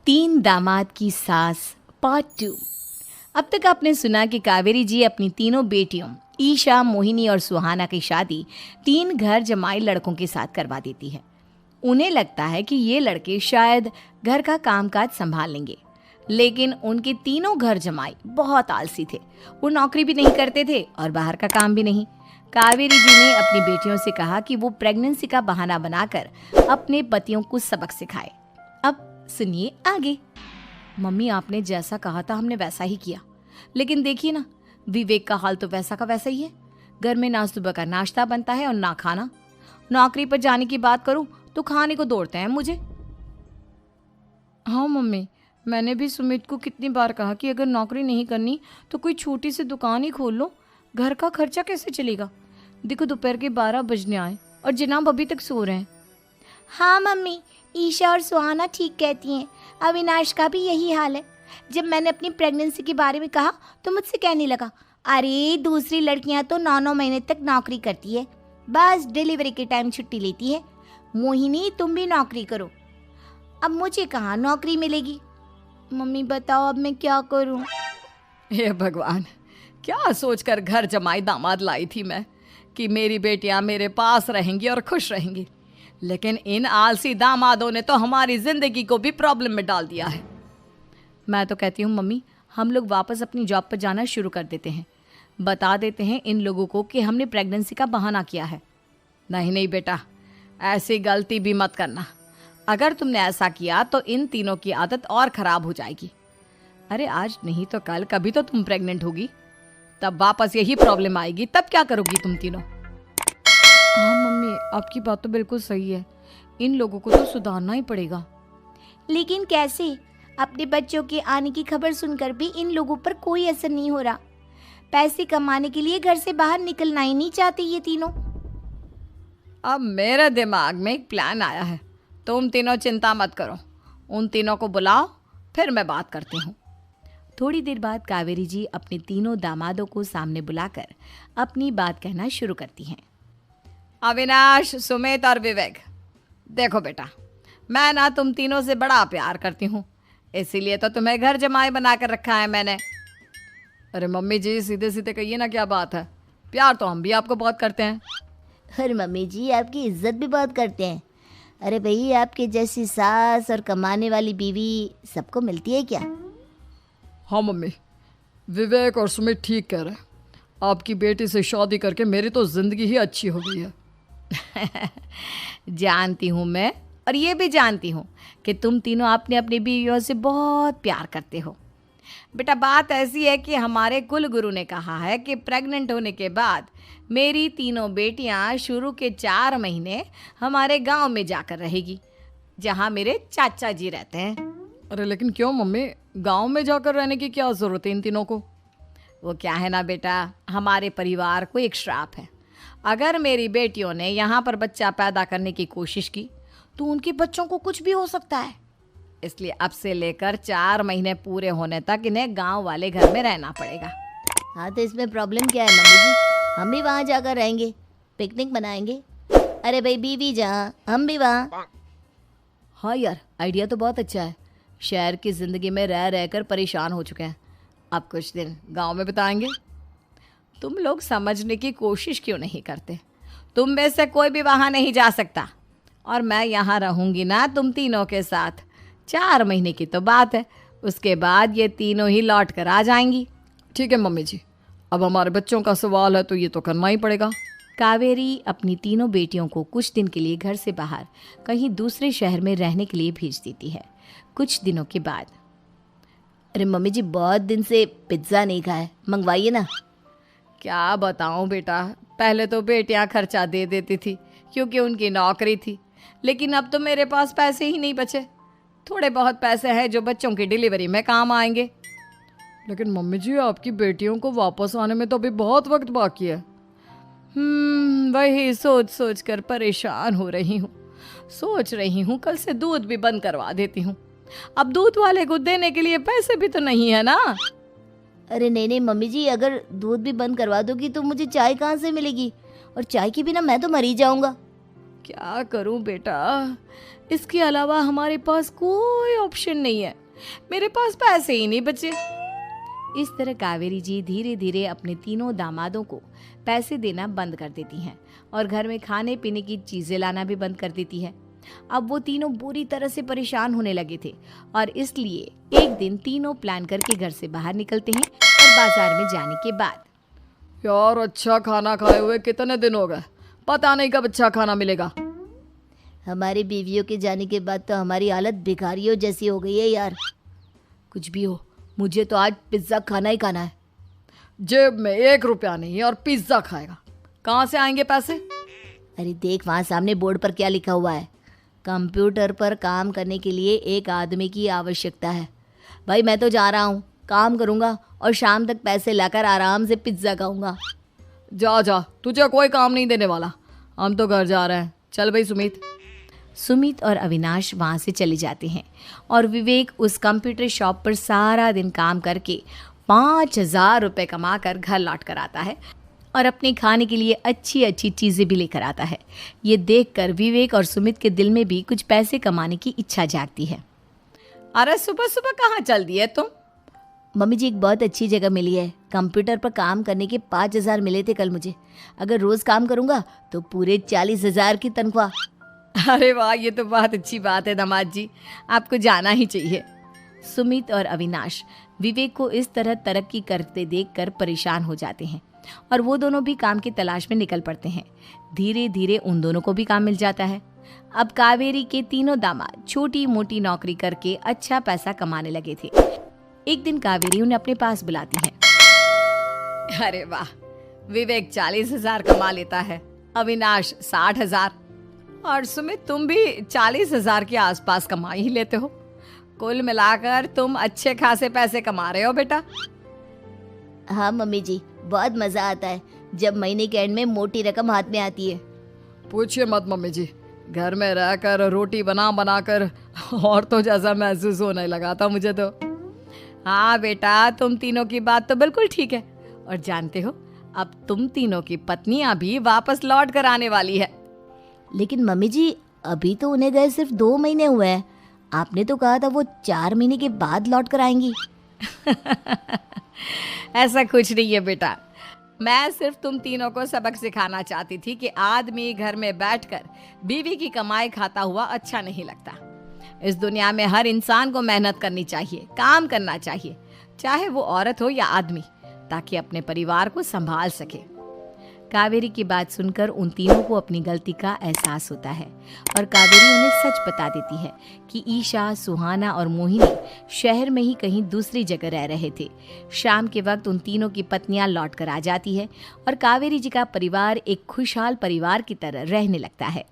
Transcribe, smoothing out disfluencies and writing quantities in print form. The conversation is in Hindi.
तीन दामाद की सास पार्ट 2। अब तक आपने सुना कि कावेरी जी अपनी तीनों बेटियों ईशा, मोहिनी और सुहाना की शादी तीन घर जमाई लड़कों के साथ करवा देती है। उन्हें लगता है कि ये लड़के शायद घर का कामकाज संभाल लेंगे, लेकिन उनके तीनों घर जमाई बहुत आलसी थे। वो नौकरी भी नहीं करते थे और बाहर का काम भी नहीं। कावेरी जी ने अपनी बेटियों से कहा कि वो प्रेगनेंसी का बहाना बनाकर अपने पतियों को सबक सिखाए। अब सुनिए आगे। मम्मी, आपने जैसा कहा था हमने वैसा ही किया, लेकिन देखिए ना, विवेक का हाल तो वैसा का वैसा ही है। घर में ना सुबह का नाश्ता बनता है और ना खाना। नौकरी पर जाने की बात करूं तो खाने को दौड़ते हैं मुझे। हाँ मम्मी, मैंने भी सुमित को कितनी बार कहा कि अगर नौकरी नहीं करनी तो कोई छोटी सी दुकान ही खोल लो। घर का खर्चा कैसे चलेगा? देखो दोपहर के 12 बजने आए और जनाब अभी तक सो रहे हैं। हाँ मम्मी, ईशा और सुहाना ठीक कहती हैं। अविनाश का भी यही हाल है। जब मैंने अपनी प्रेगनेंसी के बारे में कहा तो मुझसे कहने लगा, अरे दूसरी लड़कियां तो 9-9 महीने तक नौकरी करती है, बस डिलीवरी के टाइम छुट्टी लेती है। मोहिनी, तुम भी नौकरी करो। अब मुझे कहाँ नौकरी मिलेगी? मम्मी बताओ अब मैं क्या करूँ? हे भगवान, क्या सोचकर घर जमाई दामाद लाई थी मैं कि मेरी बेटियां मेरे पास रहेंगी और खुश रहेंगी, लेकिन इन आलसी दामादों ने तो हमारी जिंदगी को भी प्रॉब्लम में डाल दिया है। मैं तो कहती हूँ मम्मी, हम लोग वापस अपनी जॉब पर जाना शुरू कर देते हैं। बता देते हैं इन लोगों को कि हमने प्रेगनेंसी का बहाना किया है। नहीं नहीं बेटा, ऐसी गलती भी मत करना। अगर तुमने ऐसा किया तो इन तीनों की आदत और ख़राब हो जाएगी। अरे आज नहीं तो कल कभी तो तुम प्रेग्नेंट होगी, तब वापस यही प्रॉब्लम आएगी। तब क्या करोगी तुम तीनों? हाँ मम्मी, आपकी बात तो बिल्कुल सही है। इन लोगों को तो सुधारना ही पड़ेगा। लेकिन कैसे? अपने बच्चों के आने की खबर सुनकर भी इन लोगों पर कोई असर नहीं हो रहा। पैसे कमाने के लिए घर से बाहर निकलना ही नहीं चाहते ये तीनों। अब मेरे दिमाग में एक प्लान आया है। तुम तीनों चिंता मत करो, उन तीनों को बुलाओ, फिर मैं बात करती हूँ। थोड़ी देर बाद कावेरी जी अपने तीनों दामादों को सामने बुलाकर अपनी बात कहना शुरू करती हैं। अविनाश, सुमित और विवेक, देखो बेटा, मैं ना तुम तीनों से बड़ा प्यार करती हूँ, इसीलिए तो तुम्हें घर जमाई बना कर रखा है मैंने। अरे मम्मी जी, सीधे सीधे कहिए ना, क्या बात है? प्यार तो हम भी आपको बहुत करते हैं। अरे मम्मी जी, आपकी इज्जत भी बहुत करते हैं। अरे भाई, आपके जैसी सास और कमाने वाली बीवी सबको मिलती है क्या? हाँ मम्मी, विवेक और सुमित ठीक कह रहे हैं। आपकी बेटी से शादी करके मेरी तो ज़िंदगी ही अच्छी हो गई है। जानती हूँ मैं, और ये भी जानती हूँ कि तुम तीनों अपने अपनी बीवियों से बहुत प्यार करते हो। बेटा, बात ऐसी है कि हमारे कुल गुरु ने कहा है कि प्रेग्नेंट होने के बाद मेरी तीनों बेटियां शुरू के 4 महीने हमारे गांव में जाकर रहेगी, जहां मेरे चाचा जी रहते हैं। अरे लेकिन क्यों मम्मी, गांव में जाकर रहने की क्या ज़रूरत है इन तीनों को? वो क्या है ना बेटा, हमारे परिवार को एक श्राप है। अगर मेरी बेटियों ने यहाँ पर बच्चा पैदा करने की कोशिश की तो उनके बच्चों को कुछ भी हो सकता है। इसलिए अब से लेकर 4 महीने पूरे होने तक इन्हें गांव वाले घर में रहना पड़ेगा। हाँ तो इसमें प्रॉब्लम क्या है मम्मी जी? हम भी वहाँ जाकर रहेंगे, पिकनिक मनाएंगे। अरे भाई, बीवी जहाँ हम भी वहाँ। हाँ यार, आइडिया तो बहुत अच्छा है। शहर की ज़िंदगी में रह रहकर परेशान हो चुके हैं, अब कुछ दिन गांव में बिताएंगे। तुम लोग समझने की कोशिश क्यों नहीं करते? तुम में से कोई भी वहाँ नहीं जा सकता, और मैं यहाँ रहूँगी ना तुम तीनों के साथ। 4 महीने की तो बात है, उसके बाद ये तीनों ही लौट कर आ जाएंगी। ठीक है मम्मी जी, अब हमारे बच्चों का सवाल है तो ये तो करना ही पड़ेगा। कावेरी अपनी तीनों बेटियों को कुछ दिन के लिए घर से बाहर कहीं दूसरे शहर में रहने के लिए भेज देती है। कुछ दिनों के बाद, अरे मम्मी जी, बहुत दिन से पिज्ज़ा नहीं खाया, मंगवाइए ना। क्या बताऊं बेटा, पहले तो बेटियां खर्चा दे देती थी क्योंकि उनकी नौकरी थी, लेकिन अब तो मेरे पास पैसे ही नहीं बचे। थोड़े बहुत पैसे हैं जो बच्चों की डिलीवरी में काम आएंगे। लेकिन मम्मी जी, आपकी बेटियों को वापस आने में तो अभी बहुत वक्त बाकी है। वही सोच सोच कर परेशान हो रही हूँ। सोच रही हूँ कल से दूध भी बंद करवा देती हूँ। अब दूध वाले को देने के लिए पैसे भी तो नहीं है ना। अरे नहीं नहीं मम्मी जी, अगर दूध भी बंद करवा दोगी तो मुझे चाय कहाँ से मिलेगी? और चाय के बिना मैं तो मर ही जाऊंगा। क्या करूं बेटा, इसके अलावा हमारे पास कोई ऑप्शन नहीं है, मेरे पास पैसे ही नहीं बचे। इस तरह कावेरी जी धीरे धीरे अपने तीनों दामादों को पैसे देना बंद कर देती हैं और घर में खाने पीने की चीजें लाना भी बंद कर देती है। अब वो तीनों बुरी तरह से परेशान होने लगे थे और इसलिए एक दिन तीनों प्लान करके घर से बाहर निकलते हैं और बाजार में जाने के बाद, यार अच्छा खाना खाए हुए कितने दिन हो गए, पता नहीं कब अच्छा खाना मिलेगा। हमारी बीवियों के जाने के बाद तो हमारी हालत भिखारियों जैसी हो गई है यार। कुछ भी हो, मुझे तो आज पिज्ज़ा खाना ही खाना है। जेब में 1 रुपया नहीं है और पिज्ज़ा खाएगा, कहाँ से आएंगे पैसे? अरे देख वहाँ सामने बोर्ड पर क्या लिखा हुआ है, कंप्यूटर पर काम करने के लिए एक आदमी की आवश्यकता है। भाई मैं तो जा रहा हूँ, काम करूँगा और शाम तक पैसे लाकर आराम से पिज्ज़ा खाऊंगा। जा जा, तुझे कोई काम नहीं देने वाला, हम तो घर जा रहे हैं। चल भाई सुमित। सुमित और अविनाश वहाँ से चले जाते हैं और विवेक उस कंप्यूटर शॉप पर सारा दिन काम करके 5,000 रुपये कमा कर घर लौट कर आता है और अपने खाने के लिए अच्छी अच्छी चीज़ें भी लेकर आता है। ये देखकर विवेक और सुमित के दिल में भी कुछ पैसे कमाने की इच्छा जागती है। अरे सुबह सुबह कहाँ चल दिए तुम? मम्मी जी एक बहुत अच्छी जगह मिली है, कंप्यूटर पर काम करने के 5,000 मिले थे कल मुझे। अगर रोज़ काम करूँगा तो पूरे 40,000 की तनख्वाह। अरे वाह, ये तो बहुत अच्छी बात है दामाद जी, आपको जाना ही चाहिए। सुमित और अविनाश विवेक को इस तरह तरक्की करते देखकर परेशान हो जाते हैं और वो दोनों भी काम की तलाश में निकल पड़ते हैं। धीरे धीरे उन दोनों को भी काम मिल जाता है। अब कावेरी के तीनों दामाद छोटी मोटी नौकरी करके अच्छा पैसा कमाने लगे थे। एक दिन कावेरी उन्हें अपने पास बुलाती है। अरे वाह, विवेक 40,000 कमा लेता है, अविनाश 60,000 और सुमित तुम भी 40,000 के आसपास कमा ही लेते हो। कुल मिलाकर तुम अच्छे खासे पैसे कमा रहे हो बेटा। हाँ मम्मी जी, बहुत मज़ा आता है जब महीने के एंड में मोटी रकम हाथ में आती है। पूछिए मत मम्मी जी, घर में रहकर रोटी बना बना कर और तो जैसा महसूस होने लगा था मुझे तो। हाँ बेटा, तुम तीनों की बात तो बिल्कुल ठीक है और जानते हो अब तुम तीनों की पत्नियां भी वापस लौट कर आने वाली है। लेकिन मम्मी जी अभी तो उन्हें गए सिर्फ 2 महीने हुए हैं, आपने तो कहा था वो 4 महीने के बाद लौट कर आएंगी। ऐसा कुछ नहीं है बेटा, मैं सिर्फ तुम तीनों को सबक सिखाना चाहती थी कि आदमी घर में बैठकर बीवी की कमाई खाता हुआ अच्छा नहीं लगता। इस दुनिया में हर इंसान को मेहनत करनी चाहिए, काम करना चाहिए, चाहे वो औरत हो या आदमी, ताकि अपने परिवार को संभाल सके। कावेरी की बात सुनकर उन तीनों को अपनी गलती का एहसास होता है और कावेरी उन्हें सच बता देती है कि ईशा, सुहाना और मोहिनी शहर में ही कहीं दूसरी जगह रह रहे थे। शाम के वक्त उन तीनों की पत्नियां लौट कर आ जाती है और कावेरी जी का परिवार एक खुशहाल परिवार की तरह रहने लगता है।